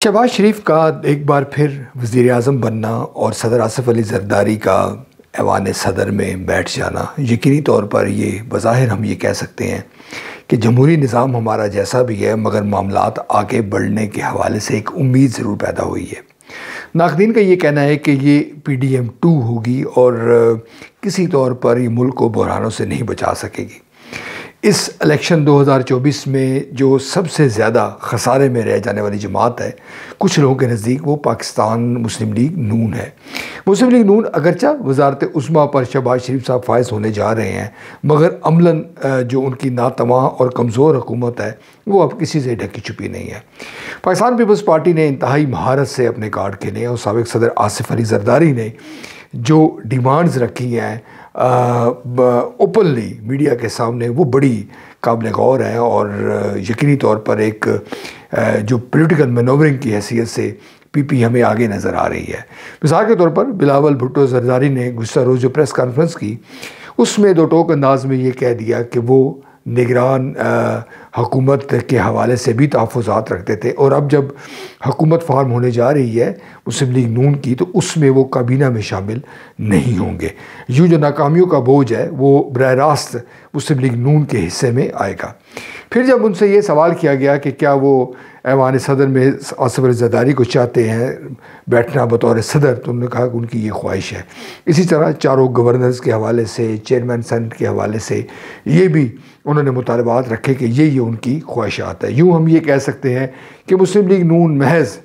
शहबाज शरीफ का एक बार फिर वज़ीर आज़म बनना और सदर आसिफ अली ज़रदारी का ऐवान सदर में बैठ जाना, यकीनी तौर पर ये बज़ाहिर हम ये कह सकते हैं कि जमहूरी निज़ाम हमारा जैसा भी है, मगर मामलात आगे बढ़ने के हवाले से एक उम्मीद ज़रूर पैदा हुई है। नाक़दीन का ये कहना है कि ये PDM 2 होगी और किसी तौर पर ये मुल्क को बहरानों से नहीं बचा सकेगी। इस इलेक्शन 2024 में जो सबसे ज़्यादा खसारे में रह जाने वाली जमात है कुछ लोगों के नज़दीक, वो पाकिस्तान मुस्लिम लीग नून है। मुस्लिम लीग नून अगरचा वज़ारत उस्मा पर शहबाज शरीफ साहब फायज़ होने जा रहे हैं, मगर अमलन जो उनकी नातमा और कमज़ोर हुकूमत है वो अब किसी से ढकी छुपी नहीं है। पाकिस्तान पीपल्स पार्टी ने इंतहाई महारत से अपने कार्ड खेले और साबिक़ सदर आसिफ अली ज़रदारी ने जो डिमांड्स रखी हैं ओपनली मीडिया के सामने, वो बड़ी काबिल गौर है और यकीनी तौर पर एक जो पॉलिटिकल मैनोवरिंग की हैसियत से PP हमें आगे नज़र आ रही है। मिसाल के तौर पर बिलावल भुट्टो ज़रदारी ने गुज़श्ता रोज़ जो प्रेस कॉन्फ्रेंस की, उसमें दो टोक अंदाज में ये कह दिया कि वो निगरान हुकूमत के हवाले से भी तहफ़्फ़ुज़ात रखते थे, और अब जब हुकूमत फार्म होने जा रही है मुस्लिम लीग नून की, तो उसमें वो काबीना में शामिल नहीं होंगे। यूँ जो नाकामियों का बोझ है वो बराह रास्त मुस्लिम लीग नून के हिस्से में आएगा। फिर जब उनसे ये सवाल किया गया कि क्या वो ऐवान सदर में आसिफ अली ज़रदारी को चाहते हैं बैठना बतौर सदर, तो उन्होंने कहा कि उनकी ये ख्वाहिश है। इसी तरह चारों गवर्नर्स के हवाले से, चेयरमैन सेनेट के हवाले से ये भी उन्होंने मुतालबात रखे कि ये उनकी ख्वाहिशात है। यूँ हम ये कह सकते हैं कि मुस्लिम लीग नून महज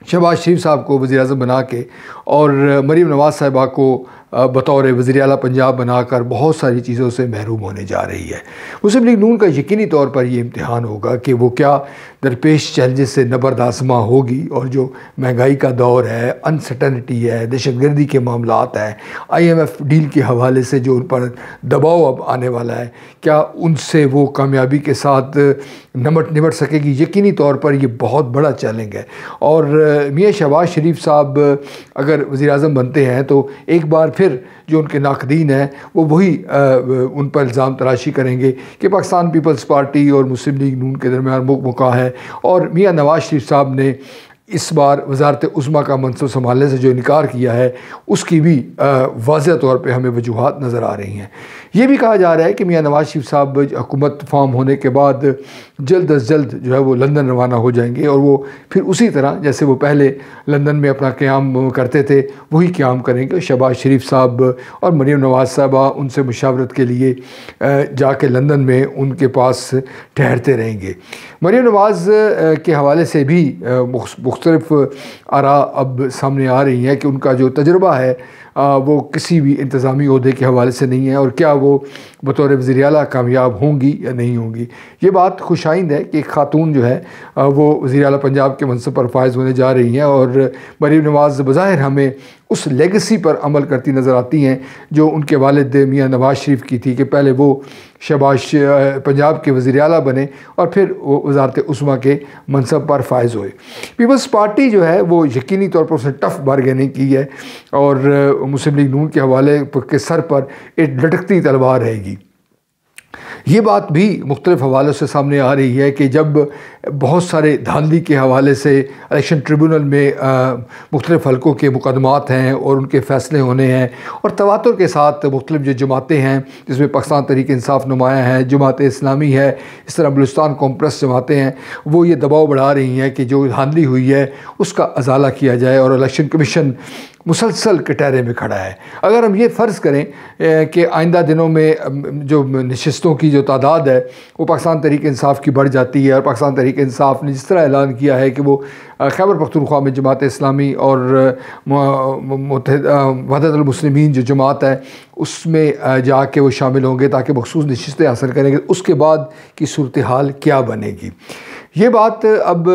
शहबाज शरीफ साहब को वज़ीर आज़म बना के और मरीम नवाज़ साहिबा को बतौर वज़ीर आला पंजाब बनाकर बहुत सारी चीज़ों से महरूम होने जा रही है। मुस्लिम लीग नून का यकीनी तौर पर ये इम्तिहान होगा कि वो क्या दरपेश चैलेंजेस से नबरदासमा होगी, और जो महंगाई का दौर है, अनसर्टनिटी है, दहशतगर्दी के मामलात हैं, IMF डील के हवाले से जो उन पर दबाव अब आने वाला है, क्या उनसे वो कामयाबी के साथ निपट सकेगी। यकीनी तौर पर ये बहुत बड़ा चैलेंज है, और मियाँ शहबाज शरीफ साहब अगर वज़ीर आज़म बनते हैं तो एक बार फिर जो उनके नाक़दीन हैं वो वही उन पर इल्ज़ाम तराशी करेंगे कि पाकिस्तान पीपल्स पार्टी और मुस्लिम लीग नून के दरमियान मुका है, और मियाँ नवाज़ शरीफ साहब ने इस बार वज़ारत उस्मा का मनसब संभालने से जो इनकार किया है उसकी भी वाज़ह तौर पे हमें वजूहात नज़र आ रही हैं। ये भी कहा जा रहा है कि मियाँ नवाज़ शरीफ साहब हुकूमत फॉर्म होने के बाद जल्द अज जल्द जो है वो लंदन रवाना हो जाएंगे, और वो फिर उसी तरह जैसे वो पहले लंदन में अपना क़याम करते थे वही क़याम करेंगे। शहबाज शरीफ साहब और मरीम नवाज़ साहबा उनसे मुशावरत के लिए जाके लंदन में उनके पास ठहरते रहेंगे। मरीम नवाज़ के हवाले से भी मुख्तलिफ आरा अब सामने आ रही हैं कि उनका जो तजुर्बा है वो किसी भी इंतज़ामी ओहदे के हवाले से नहीं है, और क्या वो बतौर वज़ीर आला कामयाब होंगी या नहीं होंगी। ये बात खुशाइंद है कि एक खातून जो है वो वज़ीर आला पंजाब के मनसब पर फायज़ होने जा रही हैं, और मरीम नवाज़ बज़ाहिर हमें उस लेगेसी पर अमल करती नज़र आती हैं जो उनके वालिद मियाँ नवाज़ शरीफ की थी कि पहले वो शहबाज पंजाब के वज़ीर आला बने और फिर वो वज़ारत उस्मा के मनसब पर फायज़ हुए। पीपल्स पार्टी जो है वो यकीनी तौर पर उसने टफ़ बारगेनिंग की है, और मुस्लिम लीग नून के हवाले के सर पर एक लटकती तलवार रहेगी। ये बात भी मुख्तलिफ़ हवालों से सामने आ रही है कि जब बहुत सारे धांधली के हवाले से इलेक्शन ट्रिब्यूनल में मुख्तलिफ़ हलकों के मुकदमात हैं और उनके फ़ैसले होने हैं, और तवातुर के साथ मुख्तलिफ़ जो जमातें हैं जिसमें पाकिस्तान तहरीक इंसाफ नुमाया है, जमात इस्लामी है, इस तरह बलूचिस्तान कॉम्प्रेस जमातें हैं, वो ये दबाव बढ़ा रही हैं कि जो धांधली हुई है उसका अजाला किया जाए, और इलेक्शन कमीशन मुसलसल कटहरे में खड़ा है। अगर हम ये फ़र्ज़ करें कि आइंदा दिनों में जो नशिस्तों की जो तादाद है वो पाकिस्तान तहरीक इंसाफ की बढ़ जाती है, और पाकिस्तान तहरीक इंसाफ ने जिस तरह ऐलान किया है कि वो खैबर पख्तूनख्वा में जमात इस्लामी और वहदतुल मुस्लिमीन जो जमात है उसमें जाके वो शामिल होंगे ताकि मखसूस नशिस्तें हासिल करेंगे, उसके बाद की सूरत हाल क्या बनेगी। ये बात अब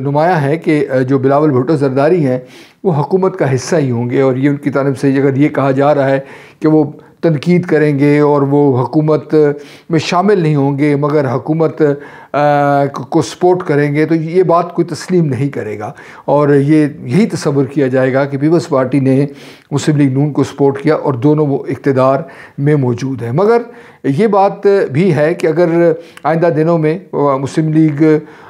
नुमाया है कि जो बिलावल भुट्टो ज़रदारी हैं वो हुकूमत का हिस्सा ही होंगे, और ये उनकी तरफ से अगर ये कहा जा रहा है कि वो तनकीद करेंगे और वो हुकूमत में शामिल नहीं होंगे, मगर हुकूमत کو سپورٹ کریں گے تو یہ بات کوئی تسلیم نہیں کرے گا، اور یہی تصور کیا جائے گا کہ پیپلز پارٹی نے مسلم لیگ نون کو سپورٹ کیا اور دونوں وہ اقتدار میں موجود ہیں۔ مگر یہ بات بھی ہے کہ اگر آئندہ دنوں میں مسلم لیگ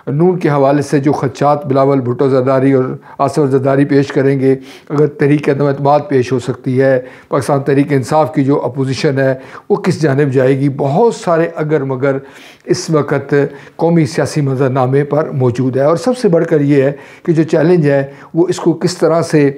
نون کے حوالے سے جو خدشات بلاول بھٹو زرداری اور آصف زرداری پیش کریں گے، اگر تحریک عدم اعتماد پیش ہو سکتی ہے، پاکستان تحریک انصاف کی جو اپوزیشن ہے وہ کس جانب جائے گی، بہت سارے اگر مگر اس وقت قومی سیاسی منظرنامے پر موجود ہے، اور سب سے بڑھ کر یہ ہے کہ جو چیلنج ہے وہ اس کو کس طرح سے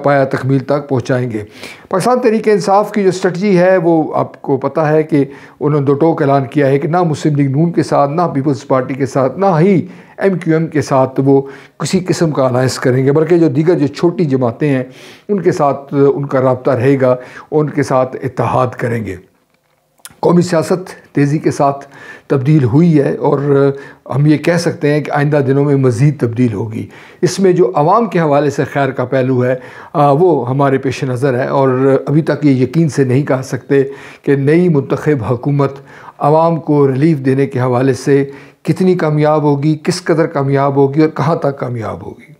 پایا تکمیل تک پہنچائیں گے۔ پاکستان تحریک انصاف کی جو اسٹریٹجی ہے وہ آپ کو پتہ ہے کہ انہوں نے دو ٹوک اعلان کیا ہے کہ نہ مسلم لیگ نون کے ساتھ، نہ پیپلز پارٹی کے ساتھ، نہ ہی MQM کے ساتھ وہ کسی قسم کا الائنس کریں گے، بلکہ جو دیگر جو چھوٹی جماعتیں ہیں ان کے ساتھ ان کا رابطہ رہے گا، ان کے ساتھ اتحاد کریں گے۔ قومی سیاست تیزی کے ساتھ تبدیل ہوئی ہے، اور ہم یہ کہہ سکتے ہیں کہ آئندہ دنوں میں مزید تبدیل ہوگی۔ اس میں جو عوام کے حوالے سے خیر کا پہلو ہے وہ ہمارے پیش نظر ہے، اور ابھی تک یہ یقین سے نہیں کہہ سکتے کہ نئی منتخب حکومت عوام کو ریلیف دینے کے حوالے سے کتنی کامیاب ہوگی، کس قدر کامیاب ہوگی اور کہاں تک کامیاب ہوگی۔